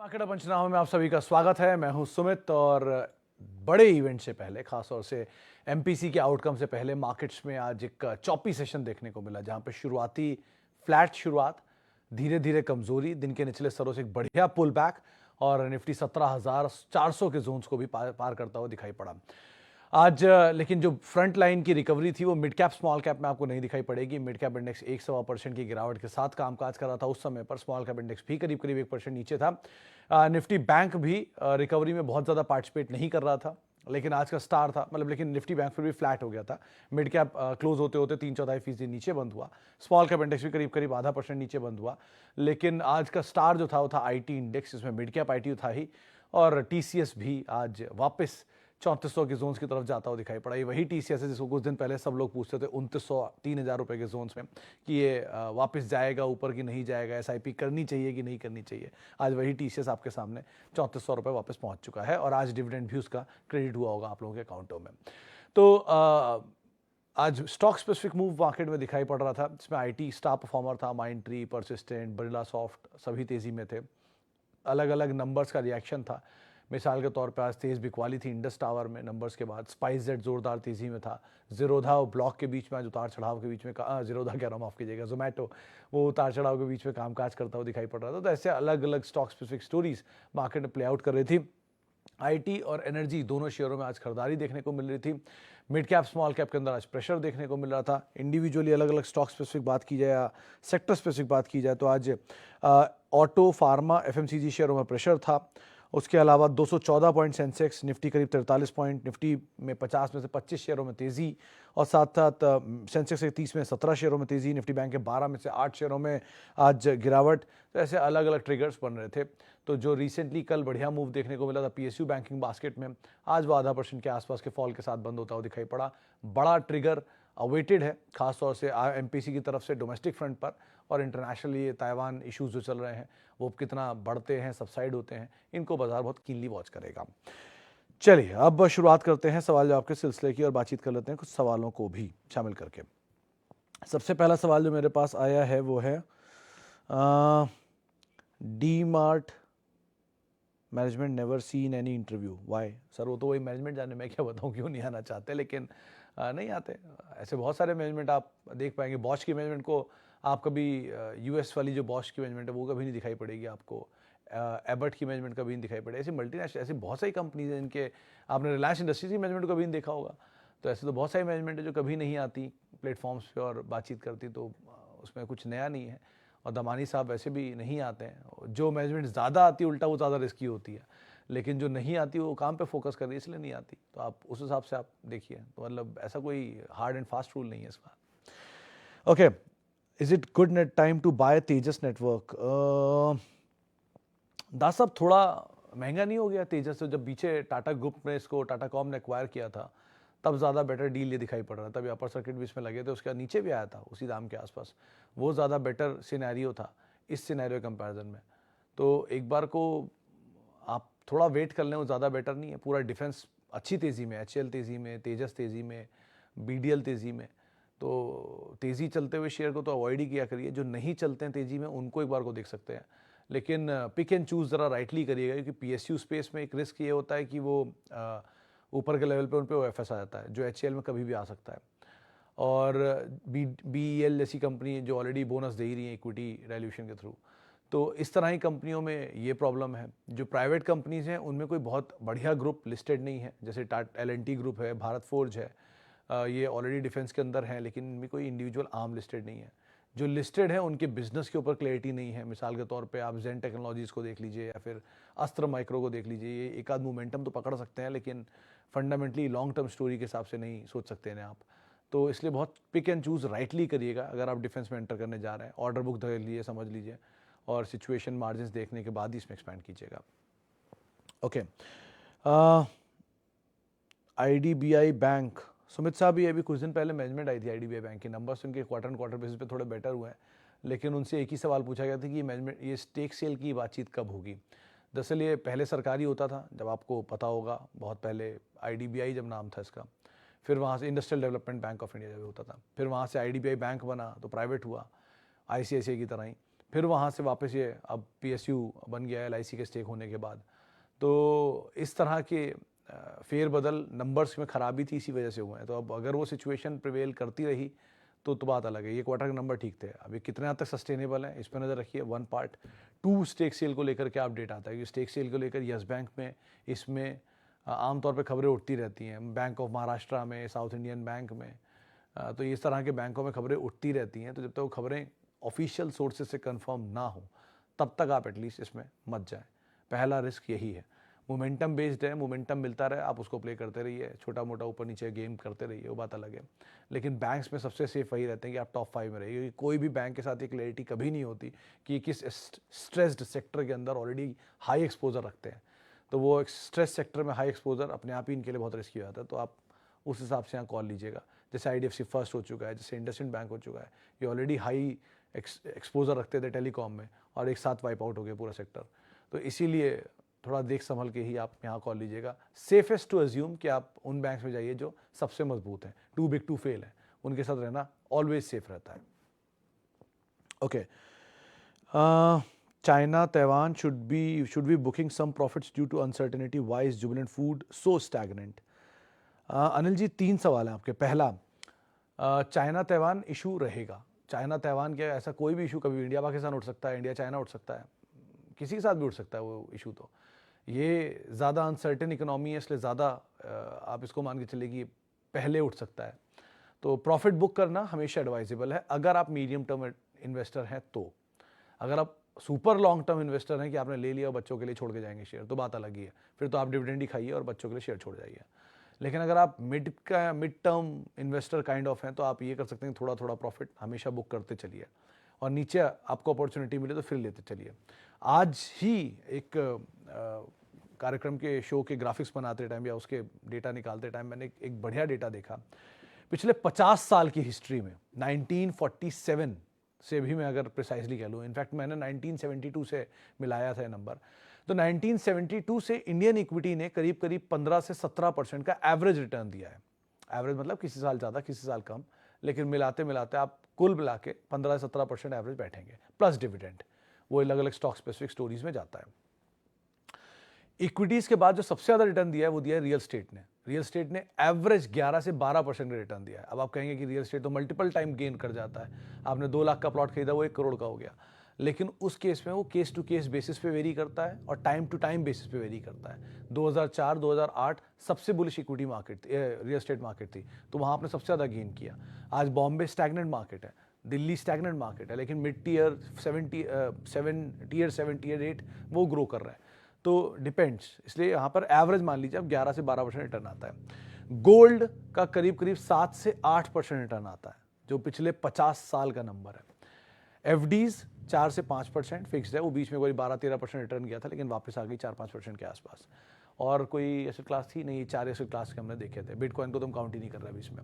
Market पंचनामा में आप सभी का स्वागत है। मैं हूं सुमित और बड़े इवेंट से पहले, खासतौर से एमपीसी के आउटकम से पहले मार्केट्स में आज एक चॉपी सेशन देखने को मिला, जहां पे शुरुआती फ्लैट शुरुआत, धीरे धीरे कमजोरी, दिन के निचले स्तरों से एक बढ़िया पुल बैक और निफ्टी 17,400 के जोन्स को भी पार करता हुआ दिखाई पड़ा आज। लेकिन जो फ्रंट लाइन की रिकवरी थी वो मिड कैप स्मॉल कैप में आपको नहीं दिखाई पड़ेगी। मिड कैप इंडेक्स 1.25% की गिरावट के साथ कामकाज कर रहा था उस समय पर। स्मॉल कैप इंडेक्स भी करीब करीब 1% नीचे था। निफ्टी बैंक भी रिकवरी में बहुत ज़्यादा पार्टिसिपेट नहीं कर रहा था, लेकिन आज का स्टार था, मतलब लेकिन निफ्टी बैंक फिर भी फ्लैट हो गया था। मिड कैप क्लोज होते होते 3/4% नीचे बंद हुआ। स्मॉल कैप इंडेक्स भी करीब करीब 0.5% नीचे बंद हुआ। लेकिन आज का स्टार जो था वो था आईटी इंडेक्स, जिसमें मिड कैप आईटी था ही, और टीसीएस भी आज वापस 3400 के जोन्स की तरफ जाता हुआ दिखाई पड़ा। ये वही टीसीएस है जिसको कुछ दिन पहले सब लोग पूछते थे 2900 3000 रुपए के जोन्स में कि ये वापस जाएगा ऊपर कि नहीं जाएगा, एसआईपी करनी चाहिए कि नहीं करनी चाहिए। आज वही टीसीएस आपके सामने 3400 रुपए वापस पहुंच चुका है और आज डिविडेंड भी उसका क्रेडिट हुआ होगा आप लोगों के अकाउंटों में। तो आज स्टॉक स्पेसिफिक मूव मार्केट में दिखाई पड़ रहा था, जिसमें आईटी स्टार परफॉर्मर था। माइंडट्री, परसिस्टेंट, बिरला सॉफ्ट सभी तेजी में थे। अलग अलग नंबर्स का रिएक्शन था। मिसाल के तौर पे आज तेज बिकवाली थी इंडस टावर में नंबर्स के बाद। स्पाइस जेट जोरदार तेजी में था। जीरोधा और ब्लॉक के बीच में आज उतार चढ़ाव के बीच में, जीरोधा कह रहा हूँ, माफ कीजिएगा, जोमेटो, वो उतार चढ़ाव के बीच में कामकाज करता हुआ दिखाई पड़ रहा था। तो ऐसे अलग अलग स्टॉक स्पेसिफिक स्टोरीज मार्केट में प्ले आउट कर रही थी। आईटी और एनर्जी दोनों शेयरों में आज खरीदारी देखने को मिल रही थी। मिड कैप स्मॉल कैप के अंदर आज प्रेशर देखने को मिल रहा था। इंडिविजुअली अलग अलग स्टॉक स्पेसिफिक बात की जाए या सेक्टर स्पेसिफिक बात की जाए तो आज ऑटो, फार्मा, एफएमसीजी शेयरों में प्रेशर था। उसके अलावा 214 पॉइंट सेंसेक्स, निफ्टी करीब 43 पॉइंट, निफ्टी में 50 में से 25 शेयरों में तेजी, और साथ साथ सेंसेक्स के 30 में 17 शेयरों में तेजी, निफ्टी बैंक के 12 में से 8 शेयरों में आज गिरावट। तो ऐसे अलग अलग ट्रिगर्स बन रहे थे। तो जो रिसेंटली कल बढ़िया मूव देखने को मिला था पीएसयू बैंकिंग बास्केट में, आज वो 0.5% के आसपास के फॉल के साथ बंद होता हुआ दिखाई पड़ा। बड़ा ट्रिगर अवेटेड है, खासतौर से एमपीसी की तरफ से डोमेस्टिक फ्रंट पर, और इंटरनेशनली ताइवान इश्यूज जो चल रहे हैं वो कितना बढ़ते हैं, सबसाइड होते हैं, इनको बाजार बहुत कीनली वॉच करेगा। चलिए अब शुरुआत करते हैं सवाल जवाब के सिलसिले की और बातचीत कर लेते हैं कुछ सवालों को भी शामिल करके। सबसे पहला सवाल जो मेरे पास आया है वो है D mart management never seen any interview, why? Sir वो तो वही मैनेजमेंट जाने, मैं क्या बताऊं क्यों नहीं आना चाहते, लेकिन नहीं आते। ऐसे बहुत सारे मैनेजमेंट आप देख पाएंगे। बॉश की मैनेजमेंट को आप कभी, यूएस वाली जो बॉश की मैनेजमेंट है वो कभी नहीं दिखाई पड़ेगी आपको। एबर्ट की मैनेजमेंट कभी नहीं दिखाई पड़ेगी। ऐसी मल्टीनेशनल, ऐसी बहुत सारी कंपनीज हैं जिनके, आपने रिलायंस इंडस्ट्रीज की मैनेजमेंट को कभी नहीं देखा होगा। तो ऐसे तो बहुत सारी मैनेजमेंट है जो कभी नहीं आती प्लेटफॉर्म्स पे और बातचीत करती, तो उसमें कुछ नया नहीं है। और दमानी साहब वैसे भी नहीं आते हैं। जो मैनेजमेंट ज़्यादा आती है उल्टा वो ज़्यादा रिस्की होती है, लेकिन जो नहीं आती वो काम पे फोकस कर रही है इसलिए नहीं आती। तो आप उस हिसाब से आप देखिए, तो मतलब ऐसा कोई हार्ड एंड फास्ट रूल नहीं है इसका। Okay, is it good net time to buy Tejas network? Das साहब थोड़ा महंगा नहीं हो गया तेजस? तो जब पीछे टाटा ग्रुप ने इसको, टाटा कॉम ने एक्वायर किया था, तब ज़्यादा बेटर डील ये दिखाई पड़ रहा था। तब अपर सर्किट भी इसमें लगे थे, उसके नीचे भी आया था उसी दाम के आसपास। वो ज़्यादा बेटर सिनेरियो था इस सिनेरियो कंपैरिजन में। तो एक बार को आप थोड़ा वेट कर लें, वो ज़्यादा बेटर नहीं है। पूरा डिफेंस अच्छी तेज़ी में, एचएल तेज़ी में, तेजस तेज़ी में, बीडीएल तेज़ी में। तो तेज़ी चलते हुए शेयर को तो अवॉइड ही किया करिए। जो नहीं चलते हैं तेज़ी में उनको एक बार को देख सकते हैं, लेकिन पिक एंड चूज़ ज़रा राइटली करिएगा, क्योंकि पीएसयू स्पेस में एक रिस्क ये होता है कि वो ऊपर के लेवल पे उन पर ओएफएस आ जाता है, जो एचएल में कभी भी आ सकता है। और बीईएल जैसी कंपनी जो ऑलरेडी बोनस दे ही रही है इक्विटी डाइल्यूशन के थ्रू, तो इस तरह की कंपनियों में ये प्रॉब्लम है। जो प्राइवेट कंपनीज हैं उनमें कोई बहुत बढ़िया ग्रुप लिस्टेड नहीं है, जैसे एल&टी ग्रुप है, भारत फोर्ज है, ये ऑलरेडी डिफेंस के अंदर हैं, लेकिन इनमें कोई इंडिविजुअल आर्म लिस्टेड नहीं है। जो लिस्टेड है उनके बिजनेस के ऊपर क्लैरिटी नहीं है। मिसाल के तौर पे आप जेन टेक्नोलॉजीज़ को देख लीजिए या फिर अस्त्र माइक्रो को देख लीजिए। ये एक आध मोमेंटम तो पकड़ सकते हैं, लेकिन फंडामेंटली लॉन्ग टर्म स्टोरी के हिसाब से नहीं सोच सकते हैं आप। तो इसलिए बहुत पिक एंड चूज़ राइटली करिएगा अगर आप डिफेंस में एंटर करने जा रहे हैं। ऑर्डर बुक देख लीजिए, समझ लीजिए, और सिचुएशन मार्जिन्स देखने के बाद ही इसमें एक्सपैंड कीजिएगा। ओके, आईडीबीआई बैंक, सुमित साहब, ये अभी कुछ दिन पहले मैनेजमेंट आई थी आईडीबीआई बैंक के। नंबर्स उनके क्वार्टर एंड क्वार्टर बेसिस पे थोड़े बेटर हुए हैं, लेकिन उनसे एक ही सवाल पूछा गया था कि मैनेजमेंट, ये स्टेक सेल की बातचीत कब होगी। दरअसल ये पहले सरकारी होता था, जब आपको पता होगा बहुत पहले, आईडीबीआई जब नाम था इसका। फिर वहाँ से industrial development bank of India जब होता था, फिर वहाँ से आईडीबीआई बैंक बना तो प्राइवेट हुआ आईसीआईसीआई की तरह ही। फिर वहाँ से वापस ये अब PSU बन गया है LIC के स्टेक होने के बाद। तो इस तरह के फेरबदल नंबर्स में खराबी थी, इसी वजह से हुए हैं। तो अब अगर वो सिचुएशन प्रिवेल करती रही तो बात अलग है। ये क्वार्टर के नंबर ठीक थे, अभी कितने हद तक सस्टेनेबल है इस पर नज़र रखिए। वन पार्ट 2 स्टेक सेल को लेकर क्या अपडेट आता है कि स्टेक सेल को लेकर यस बैंक में इसमें आमतौर पे खबरें उठती रहती हैं, बैंक ऑफ महाराष्ट्र में, साउथ इंडियन बैंक में, तो इस तरह के बैंकों में खबरें उठती रहती हैं। तो जब तक वो खबरें ऑफिशियल सोर्सेज से कंफर्म ना हो तब तक आप एटलीस्ट इसमें मत जाएं। पहला रिस्क यही है। मोमेंटम बेस्ड है, मोमेंटम मिलता रहे, आप उसको प्ले करते रहिए, छोटा मोटा ऊपर नीचे गेम करते रहिए, वो बात अलग है। लेकिन बैंक्स में सबसे सेफ वही रहते हैं कि आप टॉप 5 में रहिए, क्योंकि कोई भी बैंक के साथ ये क्लैरिटी कभी नहीं होती कि किस स्ट्रेस्ड सेक्टर के अंदर ऑलरेडी हाई एक्सपोजर रखते हैं। तो वो स्ट्रेस सेक्टर में हाई एक्सपोजर अपने आप ही इनके लिए बहुत रिस्की हो जाता है। तो आप उस हिसाब से यहाँ कॉल लीजिएगा। जैसे IDFC फर्स्ट हो चुका है, जैसे इंडसइंड बैंक हो चुका है, ये ऑलरेडी हाई एक्सपोजर रखते थे टेलीकॉम में और एक साथ वाइप आउट हो गया पूरा सेक्टर। तो इसीलिए थोड़ा देख संभल के ही आप यहाँ कॉल लीजिएगा। सेफेस्ट टू अज्यूम कि आप उन बैंक्स में जाइए जो सबसे मजबूत हैं, टू बिग टू फेल है, उनके साथ रहना ऑलवेज सेफ रहता है। Okay, China Taiwan should be booking some profits due to uncertainty, why is Jubilant food so stagnant. Anil ji 3 सवाल हैं आपके। पहला, चाइना ताइवान इशू रहेगा। चाइना ताइवान क्या, ऐसा कोई भी इशू कभी इंडिया पाकिस्तान उठ सकता है, इंडिया चाइना उठ सकता है, किसी के साथ भी उठ सकता है वो इशू। तो ये ज़्यादा अनसर्टेन इकोनॉमी है, इसलिए ज़्यादा आप इसको मान के चलिए कि पहले उठ सकता है। तो प्रॉफिट बुक करना हमेशा एडवाइजेबल है अगर आप मीडियम टर्म इन्वेस्टर हैं। तो अगर आप सुपर लॉन्ग टर्म इन्वेस्टर हैं कि आपने ले लिया और बच्चों के लिए छोड़ के जाएंगे शेयर, तो बात अलग ही है, फिर तो आप डिविडेंड ही खाइए और बच्चों के लिए शेयर छोड़ जाइए। लेकिन अगर आप mid term investor kind of हैं तो आप ये कर सकते हैं, थोड़ा थोड़ा प्रॉफिट हमेशा बुक करते चलिए और नीचे आपको अपॉर्चुनिटी मिले तो फिर लेते चलिए। आज ही एक कार्यक्रम के शो के ग्राफिक्स बनाते टाइम या उसके डेटा निकालते टाइम मैंने एक बढ़िया डेटा देखा। पिछले 50 साल की हिस्ट्री में 1947 से भी मैं अगर प्रिसाइजली कह लूँ, इनफैक्ट मैंने 1972 से मिलाया था ये नंबर, तो 1972 से इंडियन इक्विटी ने करीब करीब 15 से 17% का एवरेज रिटर्न दिया है। एवरेज मतलब किसी साल ज़्यादा किसी साल कम, लेकिन मिलाते मिलाते आप कुल मिला के 15 से 17% एवरेज बैठेंगे प्लस डिविडेंड। वो अलग अलग स्टॉक स्पेसिफिक स्टोरीज में जाता है। इक्विटीज के बाद जो सबसे ज्यादा रिटर्न दिया है वो दिया है रियल स्टेट ने। रियल स्टेट ने एवरेज 11 से 12% का रिटर्न दिया है। अब आप कहेंगे कि रियल स्टेट तो मल्टीपल टाइम गेन कर जाता है, आपने 2 लाख का प्लॉट खरीदा वो 1 करोड़ का हो गया, लेकिन उस केस में वो केस टू केस बेसिस पे वेरी करता है और टाइम टू टाइम बेसिस पे वेरी करता है। 2004-2008 सबसे bullish equity market real estate market थी, तो वहाँ आपने सबसे ज़्यादा गेन किया। आज बॉम्बे स्टैग्नेंट मार्केट है, दिल्ली स्टैग्नेंट मार्केट है, लेकिन मिड टीयर 7 8 वो ग्रो कर रहा है। तो डिपेंड्स, इसलिए यहाँ पर एवरेज मान लीजिए अब 11 से 12% रिटर्न आता है। गोल्ड का करीब करीब 7 से 8% रिटर्न आता है, जो पिछले 50 साल का नंबर है। एफडीज 4 से 5% फिक्स्ड है, वो बीच में कोई 12-13% रिटर्न गया था, लेकिन वापस आ गई 4-5% के आसपास। और कोई एसेट क्लास थी नहीं, 4 एसेट क्लास के हमने देखे थे, बिटकॉइन को तो हम काउंट ही नहीं कर रहे बीच में।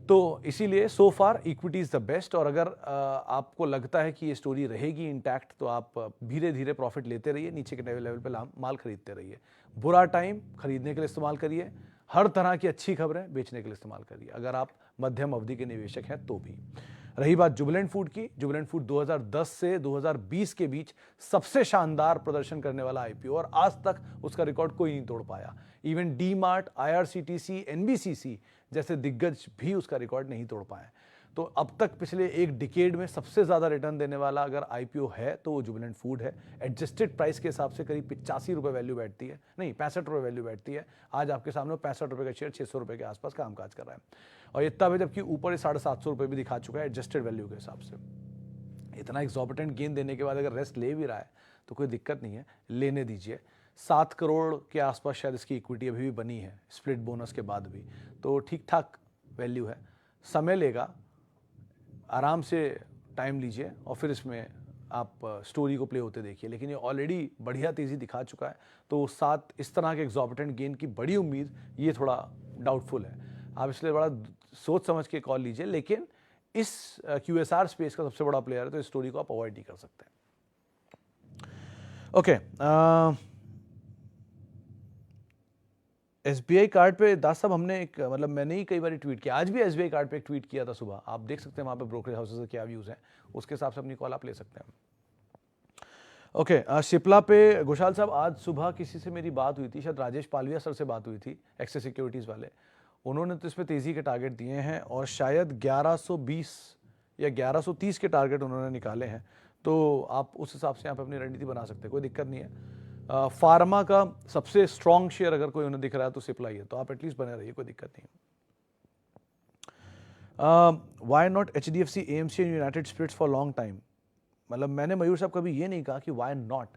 तो इसीलिए सो फार इक्विटी इज द बेस्ट। और अगर आपको लगता है कि ये स्टोरी रहेगी इंटैक्ट तो आप धीरे धीरे प्रॉफिट लेते रहिए, नीचे के लेवल पे माल खरीदते रहिए। बुरा टाइम खरीदने के लिए इस्तेमाल करिए, हर तरह की अच्छी खबरें बेचने के लिए इस्तेमाल करिए, अगर आप मध्यम अवधि के निवेशक हैं तो भी। रही बात जुबिलेंट फूड की, जुबिलेंट फूड 2010 से 2020 के बीच सबसे शानदार प्रदर्शन करने वाला आईपीओ, और आज तक उसका रिकॉर्ड कोई नहीं तोड़ पाया। Even D mart, IRCTC, NBCC जैसे दिग्गज भी उसका रिकॉर्ड नहीं तोड़ पाए। तो अब तक पिछले एक डिकेड में सबसे ज़्यादा रिटर्न देने वाला अगर आईपीओ है तो वो जुबिलेंट फूड है। एडजस्टेड प्राइस के हिसाब से करीब 85 रुपये वैल्यू बैठती है, नहीं 65 रुपये वैल्यू बैठती है। आज आपके सामने 65 रुपये का शेयर 600 रुपये के आसपास कामकाज कर रहा है, और इतना भी जबकि ऊपर 750 रुपये भी दिखा चुका है एडजस्टेड वैल्यू के हिसाब से। इतना एक्सॉर्बिटेंट गेन देने के बाद अगर रेस्ट ले भी रहा है तो कोई दिक्कत नहीं है, लेने दीजिए। 7 करोड़ के आसपास शायद इसकी इक्विटी अभी भी बनी है स्प्लिट बोनस के बाद भी, तो ठीक ठाक वैल्यू है। समय लेगा, आराम से टाइम लीजिए और फिर इसमें आप स्टोरी को प्ले होते देखिए, लेकिन ये ऑलरेडी बढ़िया तेज़ी दिखा चुका है। तो साथ इस तरह के एक्सॉर्बिटेंट गेन की बड़ी उम्मीद ये थोड़ा डाउटफुल है। आप इसलिए बड़ा सोच समझ के कॉल लीजिए, लेकिन इस QSR स्पेस का सबसे बड़ा प्लेयर है, तो इस स्टोरी को आप अवॉइड नहीं कर सकते। ओके, SBI कार्ड पे दास साहब हमने एक मतलब मैंने ही कई बार ट्वीट किया, आज भी SBI कार्ड पे एक ट्वीट किया था सुबह, आप देख सकते हैं वहाँ पे ब्रोकरेज हाउसेस के क्या व्यूज़ हैं, उसके हिसाब से अपनी कॉल आप ले सकते हैं। ओके, सिप्ला पे घोषाल साहब आज सुबह किसी से मेरी बात हुई थी, शायद राजेश पालविया सर से बात हुई थी, एक्सेस सिक्योरिटीज़ वाले। उन्होंने तो इसमें तेज़ी के टारगेट दिए हैं और शायद 1120 या 1130 के टारगेट उन्होंने निकाले हैं। तो आप उस हिसाब से यहाँ पे अपनी रणनीति बना सकते हैं, कोई दिक्कत नहीं है। फार्मा का सबसे स्ट्रॉन्ग शेयर अगर कोई उन्हें दिख रहा है तो सिप्ला ही है, तो आप एटलीस्ट बने रहिए, कोई दिक्कत नहीं है। Why not HDFC, AMC and united spirits for long time? मतलब मैंने मयूर साहब कभी ये नहीं कहा कि वाई नॉट।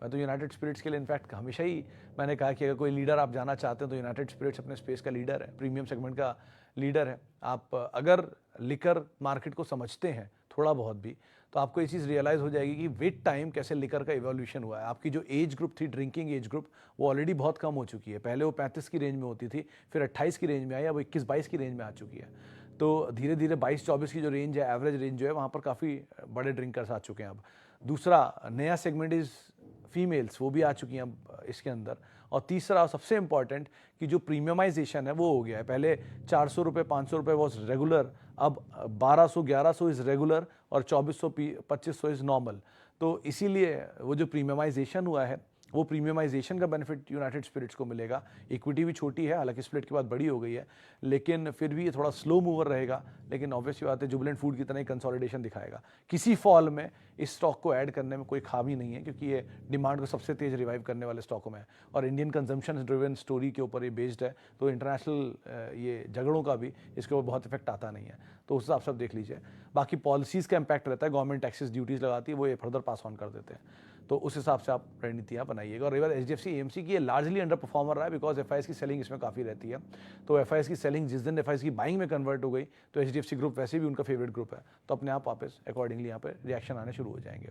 मैं तो यूनाइटेड स्पिरिट्स के लिए इनफैक्ट हमेशा ही मैंने कहा कि अगर कोई लीडर आप जाना चाहते हैं तो यूनाइटेड स्पिरिट्स अपने स्पेस का लीडर है, प्रीमियम सेगमेंट का लीडर है। आप अगर लिकर मार्केट को समझते हैं थोड़ा बहुत भी, तो आपको ये चीज़ रियलाइज़ हो जाएगी कि विद टाइम कैसे लिकर का इवोल्यूशन हुआ है। आपकी जो एज ग्रुप थी, ड्रिंकिंग एज ग्रुप, वो ऑलरेडी बहुत कम हो चुकी है। पहले वो 35 की रेंज में होती थी, फिर 28 की रेंज में आई, अब 21-22 की रेंज में आ चुकी है। तो धीरे धीरे 22-24 की जो रेंज है, एवरेज रेंज जो है, वहाँ पर काफ़ी बड़े ड्रिंकर्स आ चुके हैं अब। दूसरा नया सेगमेंट इज़ फीमेल्स, वो भी आ चुकी हैं अब इसके अंदर। और तीसरा सबसे इंपॉर्टेंट कि जो प्रीमियमाइजेशन है वो हो गया है। पहले 400 रुपये 500 रुपये वॉज रेगुलर, अब 1200-1100 इज़ रेगुलर और 2400-2500 इज़ नॉर्मल। तो इसीलिए वो जो प्रीमियमाइजेशन हुआ है, वो प्रीमियमाइजेशन का बेनिफिट यूनाइटेड स्पिरिट्स को मिलेगा। इक्विटी भी छोटी है, हालांकि स्प्लिट के बाद बड़ी हो गई है, लेकिन फिर भी ये थोड़ा स्लो मूवर रहेगा। लेकिन ऑब्वियसली बात है, जुबिलेंट फूड की तरह ही कंसोलिडेशन दिखाएगा। किसी फॉल में इस स्टॉक को ऐड करने में कोई खामी नहीं है, क्योंकि ये डिमांड को सबसे तेज रिवाइव करने वाले स्टॉकों में है और इंडियन कंजम्पशन ड्रिवन स्टोरी के ऊपर ये बेस्ड है। तो इंटरनेशनल ये झगड़ों का भी इसके ऊपर बहुत इफेक्ट आता नहीं है, तो उस हिसाब से आप देख लीजिए। बाकी पॉलिसीज़ का इंपैक्ट रहता है, गवर्नमेंट टैक्सेस ड्यूटीज़ लगाती है, वो ये फर्दर पास ऑन कर देते हैं। तो उस हिसाब से आप रणनीतियाँ बनाइएगा। और रिवर HDFC AMC की ये लार्जली अंडर परफॉर्मर रहा है, बिकॉज FIs की सेलिंग इसमें काफ़ी रहती है। तो FIs की सेलिंग जिस दिन FIs की बाइंग में कन्वर्ट हो गई, तो HDFC ग्रुप वैसे भी उनका फेवरेट ग्रुप है, तो अपने आप वापस अकॉर्डिंगली यहाँ पे रिएक्शन आने शुरू हो जाएंगे।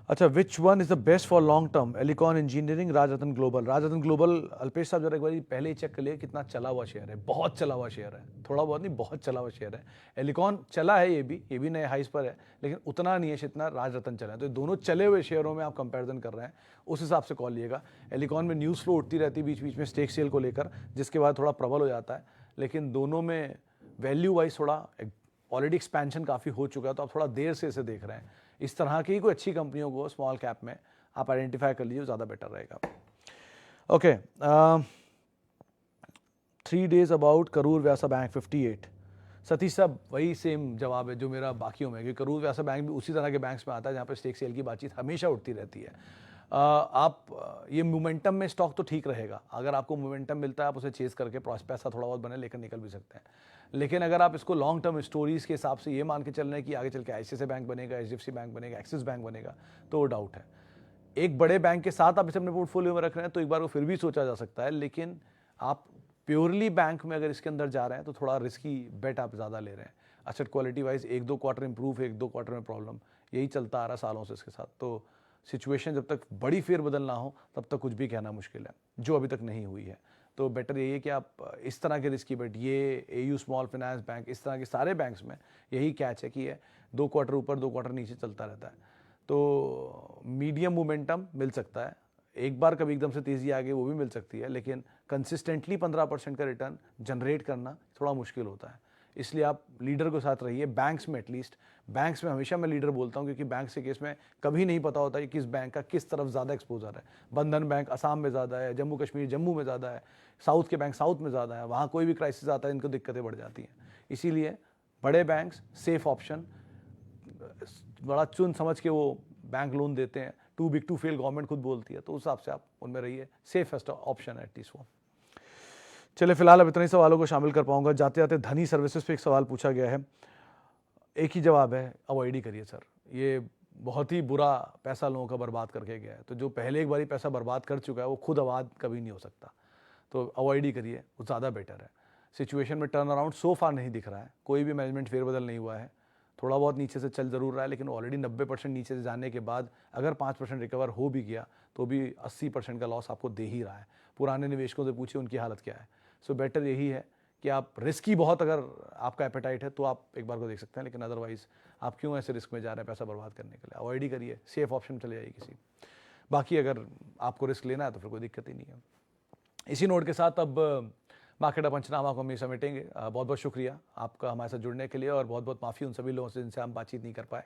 अच्छा, which one is the best for long term? Elecon engineering, Rajratna global? Rajratna global, Alpesh साहब जरा एक बार पहले ही चेक कर लिए कितना चला हुआ शेयर है। बहुत चला हुआ शेयर है, थोड़ा बहुत नहीं, बहुत चला हुआ शेयर है। एलिकॉन चला है, ये भी नए हाइस पर है, लेकिन उतना नहीं है जितना राजरत्न चला है। तो दोनों चले हुए शेयरों में आप कंपैरिजन कर रहे हैं, उस हिसाब से कॉल लीजिएगा। एलिकॉन में न्यूज़ फ्लो उठती रहती है बीच बीच में स्टेक सेल को लेकर, जिसके बाद थोड़ा प्रबल हो जाता है, लेकिन दोनों में वैल्यू वाइज थोड़ा ऑलरेडी एक्सपेंशन काफ़ी हो चुका है, तो आप थोड़ा देर से इसे देख रहे हैं। इस तरह की कोई अच्छी कंपनियों को स्मॉल कैप में आप आइडेंटिफाई कर लीजिए, ज़्यादा बेटर रहेगा। Okay, 3 days about Karur Vyasa bank 58। Satish साहब, वही सेम जवाब है जो मेरा बाकियों में, कि करूर व्यासा बैंक भी उसी तरह के बैंक्स में आता है जहाँ पे स्टेक सेल की बातचीत हमेशा उठती रहती है। आप ये मोमेंटम में स्टॉक तो ठीक रहेगा, अगर आपको मोमेंटम मिलता है आप उसे चेज करके पैसा थोड़ा बहुत बने लेकर निकल भी सकते हैं। लेकिन अगर आप इसको लॉन्ग टर्म स्टोरीज के हिसाब से ये मान के चल रहे हैं कि आगे चल के ICICI बैंक बनेगा, HDFC बैंक बनेगा, एक्सिस बैंक बनेगा, तो वो डाउट है। एक बड़े बैंक के साथ आप इसे अपने पोर्टफोलियो में रख रहे हैं तो एक बार वो फिर भी सोचा जा सकता है, लेकिन आप प्योरली बैंक में अगर इसके अंदर जा रहे हैं तो थोड़ा रिस्की बेट आप ज़्यादा ले रहे हैं। Asset quality wise 1-2 quarter improve है, 1-2 क्वार्टर में प्रॉब्लम, यही चलता आ रहा सालों से इसके साथ। तो सिचुएशन जब तक बड़ी फेरबदल ना हो तब तक कुछ भी कहना मुश्किल है, जो अभी तक नहीं हुई है। तो बेटर यही है कि आप इस तरह के रिस्की बेट, ये AU स्मॉल फाइनेंस बैंक, इस तरह के सारे बैंक्स में यही कैच है कि ये 2 क्वार्टर ऊपर 2 क्वार्टर नीचे चलता रहता है। तो मीडियम मोमेंटम मिल सकता है, एक बार कभी एकदम से तेज़ी आ गई वो भी मिल सकती है, लेकिन कंसिस्टेंटली 15% का रिटर्न जनरेट करना थोड़ा मुश्किल होता है। इसलिए आप लीडर के साथ रहिए, बैंक्स में एटलीस्ट। बैंक्स में हमेशा मैं लीडर बोलता हूँ, क्योंकि बैंक के केस में कभी नहीं पता होता कि किस बैंक का किस तरफ ज़्यादा एक्सपोजर है। बंधन बैंक असम में ज़्यादा है, जम्मू कश्मीर जम्मू में ज़्यादा है, साउथ के बैंक साउथ में ज़्यादा है, वहाँ कोई भी क्राइसिस आता है इनको दिक्कतें बढ़ जाती हैं। इसीलिए बड़े बैंक्स सेफ ऑप्शन, बड़ा चुन समझ के वो बैंक लोन देते हैं, too big to fail government खुद बोलती है, तो उस हिसाब से आप उनमें रहिए, सेफेस्ट ऑप्शन है एटलीस्ट वो। चलिए, फिलहाल अब इतने ही सवालों को शामिल कर पाऊंगा। जाते जाते धनी सर्विसेज पे एक सवाल पूछा गया है, एक ही जवाब है, अवॉइड ही करिए सर। ये बहुत ही बुरा पैसा लोगों का बर्बाद करके गया है, तो जो पहले एक बारी पैसा बर्बाद कर चुका है वो खुद आबाद कभी नहीं हो सकता, तो अवॉइड ही करिए, वो ज़्यादा बेटर है। सिचुएशन में टर्न अराउंड सो फार नहीं दिख रहा है, कोई भी मैनेजमेंट फेरबदल नहीं हुआ है, थोड़ा बहुत नीचे से चल जरूर रहा है, लेकिन ऑलरेडी 90% नीचे से जाने के बाद अगर 5% रिकवर हो भी गया तो भी 80% का लॉस आपको दे ही रहा है। पुराने निवेशकों से पूछिए उनकी हालत क्या है। सो बेटर यही है कि आप रिस्की बहुत, अगर आपका एपेटाइट है तो आप एक बार को देख सकते हैं, लेकिन अदरवाइज आप क्यों ऐसे रिस्क में जा रहे हैं पैसा बर्बाद करने के लिए? अवॉइड ही करिए, सेफ ऑप्शन चले जाइए किसी। बाकी अगर आपको रिस्क लेना है तो फिर कोई दिक्कत ही नहीं है। इसी नोट के साथ अब मार्केट पंचनामा को हम ये समेटेंगे। बहुत बहुत शुक्रिया आपका हमारे साथ जुड़ने के लिए, और बहुत बहुत माफ़ी उन सभी लोगों से जिनसे हम बातचीत नहीं कर पाए।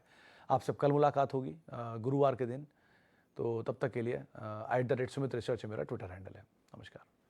आपसे कल मुलाकात होगी गुरुवार के दिन। तो तब तक के लिए @सुमित रिसर्च मेरा ट्विटर हैंडल है। नमस्कार।